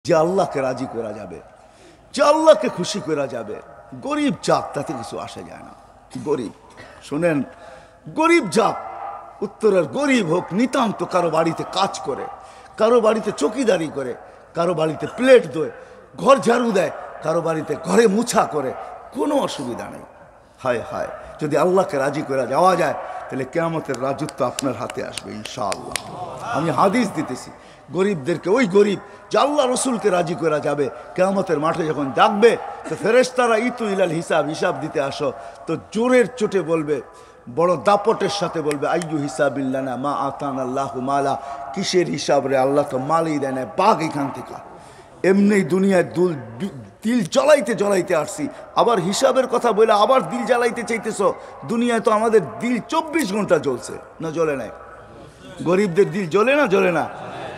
যে আল্লাহকে রাজি করা যাবে, যে আল্লাহকে খুশি করা যাবে। গরিব জাত, তাতে কিছু আসে যায় না। গরিব শুনেন, গরিব জাত, উত্তরের গরিব হোক, নিতান্ত কারো বাড়িতে কাজ করে, কারো বাড়িতে চকিদারি করে, কারো বাড়িতে প্লেট দোয়, ঘর ঝাড়ু দেয়, কারো বাড়িতে ঘরে মুছা করে, কোনো অসুবিধা নেই। হায় হায়, যদি আল্লাহকে রাজি করে যাওয়া যায় তাহলে কিয়ামতের রাজত্ব আপনার হাতে আসবে ইনশাআল্লাহ। আমি হাদিস দিতেছি, গরিবদেরকে, ওই গরিব যে আল্লাহ রসুলকে রাজি করা যাবে, কিয়ামতের মাঠে যখন ডাকবে তো ফেরেশতারা ইতু ইলাল হিসাব, হিসাব দিতে আসো, তো জোরের চোটে বলবে, বড় দাপটের সাথে বলবে, আইয়ু হিসাবিল্লানা মা আতান আল্লাহু মালা, কিসের হিসাব রে, আল্লাহ তো মালই দেয় না, বাঘ এখান থেকে। এমনি দুনিয়ায় দিল জ্বলাইতে জ্বলাইতে আসছি, আবার হিসাবের কথা বলে আবার দিল জ্বালাইতে চাইতেছ। দুনিয়ায় তো আমাদের দিল 24 ঘন্টা জ্বলছে, না জ্বলে নাই? গরিবদের দিল জ্বলে না, জ্বলে না?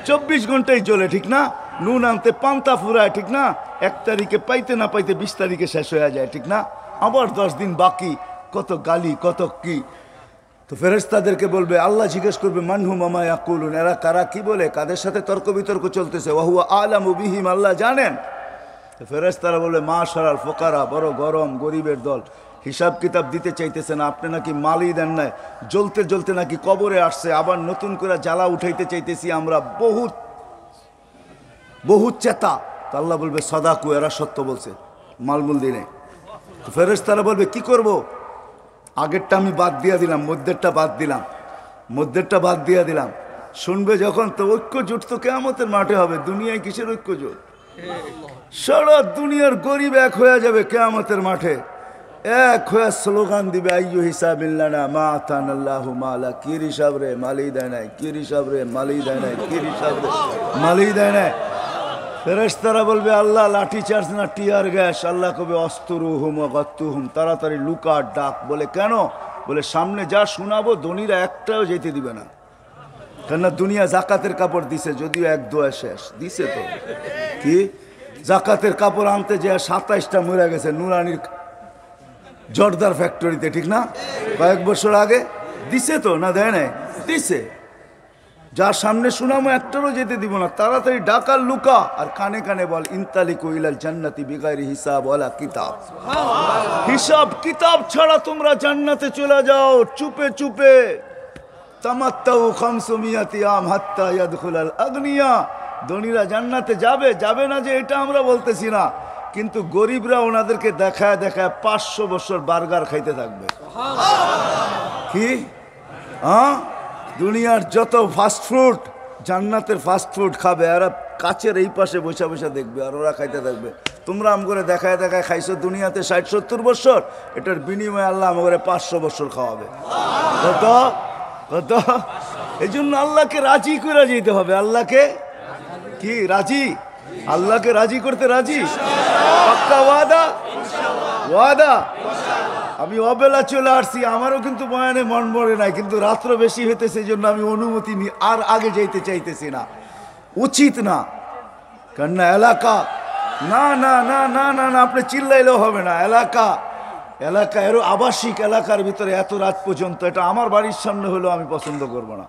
24 ঘন্টাই জ্বলে, ঠিক না? নুন আনতে পান্তা ফুরায়, ঠিক না? 1 তারিখে পাইতে না পাইতে 20 তারিখে শেষ হয়ে যায়, ঠিক না? আবার 10 দিন বাকি, কত গালি, কত কি। তো ফেরেশতাদেরকে বলবে, আল্লাহ জিজ্ঞেস করবে, মানহুম আমা ইয়াকুলুন, এরা কারা, কি বলে, কাদের সাথে তর্ক বিতর্ক চলতেছে, ওয়াহুয়া আলামু বিহিম, আল্লাহ জানেন। তো ফেরেশতারা বলে, মাশারাল ফুকারা, বড় গরম গরিবের দল, হিসাব কিতাব দিতে চাইতেছে না, আপনি নাকি মালই দেন নাই, জ্বলতে জ্বলতে নাকি কবরে আসছে, আবার নতুন করে জ্বালা উঠাইতে চাইতেছি আমরা, বহুত বহুত চেতা। তো আল্লাহ বলবে, সদাকু, এরা সত্য বলছে, মালমুল দিনে। তো ফেরেশতারা বলবে, কি করব? আগেরটা আমি বাদ দিয়ে দিলাম, মধ্যেরটা বাদ দিলাম, মধ্যেরটা বাদ দিয়ে দিলাম। শুনবে যখন, তো ঐক্য জোট তো কিয়ামতের মাঠে হবে। দুনিয়ায় কিসের ঐক্য জোট? সারা দুনিয়ার গরিব এক হয়ে যাবে কিয়ামতের মাঠে, এক হয়ে স্লোগান দিবে, আইয়ু হিসাবিল্লানা মা আতান আল্লাহু মালা, কি হিসাব রে, মালই দেয় নাই, কি হিসাব রে, মালই দেয় নাই, কি হিসাব রে, মালই দেয় নাই। ফেরেশতারা বলবে, আল্লাহ লাঠি চার্জ না টিয়ার গ্যাস? আল্লাহ কবে, অস্তুরুহুম ওয়াগাত্তুহুম, তাড়াতাড়ি লুকা ডাক। বলে কেন? বলে সামনে যা শোনাবো ধনীরা একটাও যেতে দিবে না। কেননা দুনিয়া জাকাতের কাপড় দিছে, যদিও এক দোয়া শেষ দিছে। তো কি জাকাতের কাপড় আনতে যে 27টা মরে গেছে নুরানির জর্দার ফ্যাক্টরিতে, ঠিক না? কয়েক বছর আগে দিছে, তো না দেয় নাই? দিছে। যার সামনে শুনামো একটারও যেতে দিব না, তাড়াতাড়ি ডাকার লুকা, আর কানে কানে বল, ইনতালিকু ইলাল জান্নাতি বিগাইরি হিসাব ওয়ালা কিতাব, হিসাব কিতাব ছাড়া তোমরা জান্নাতে চলে যাও চুপে চুপে। তামাত্তাউ 500 আম হাত্তা ইয়াদখুলাল আগনিয়া, ধনীরা জান্নাতে যাবে, যাবে না যে এটা আমরা বলতেছি না, কিন্তু গরিবরা ওনাদেরকে দেখায় দেখায় 500 বছর বার্গার খাইতে থাকবে। কি হ্যাঁ, দুনিয়ার যত ফাস্টফুড, জান্নাতের ফাস্টফুড খাবে, আর কাছের এই পাশে বসে বসে দেখবে, আর ওরা খাইতে থাকবে। তোমরা আম করে দেখায় দেখায় খাইছো দুনিয়াতে 60-70 বছর, এটার বিনিময়ে আল্লাহ আম করে 500 বছর খাওয়াবে। কত কত? এই জন্য আল্লাহকে রাজি করে যেতে হবে। আল্লাহকে কি রাজি? আল্লাহকে রাজি করতে রাজি? পাক্কা ওয়াদা? ওয়াদা? আমি অবেলা চলে আসছি, আমারও কিন্তু বয়ানে মন মরে নাই, কিন্তু রাত্র বেশি হইতেছে, সেই জন্য আমি অনুমতি নিই, আর আগে যাইতে চাইতেছি না, উচিত না। কেননা এলাকা, না না না না না না, আপনি চিল্লাইলেও হবে না। এলাকা, এলাকা এরও আবাসিক এলাকার ভিতরে এত রাত পর্যন্ত, এটা আমার বাড়ির সামনে হলেও আমি পছন্দ করব না।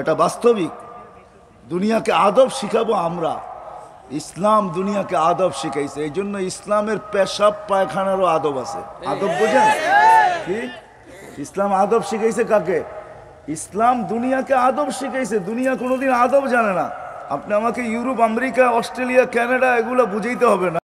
এটা বাস্তবিক। দুনিয়াকে আদব শিখাবো আমরা, ইসলাম দুনিয়াকে আদব শিখাইছে। এই জন্য ইসলামের পেশাব পায়খানারও আদব আছে। আদব বোঝেন কি? ইসলাম আদব শিখাইছে কাকে? ইসলাম দুনিয়াকে আদব শিখাইছে। দুনিয়া কোনোদিন আদব জানে না। আপনি আমাকে ইউরোপ, আমেরিকা, অস্ট্রেলিয়া, কানাডা এগুলো বুঝাইতে হবে না।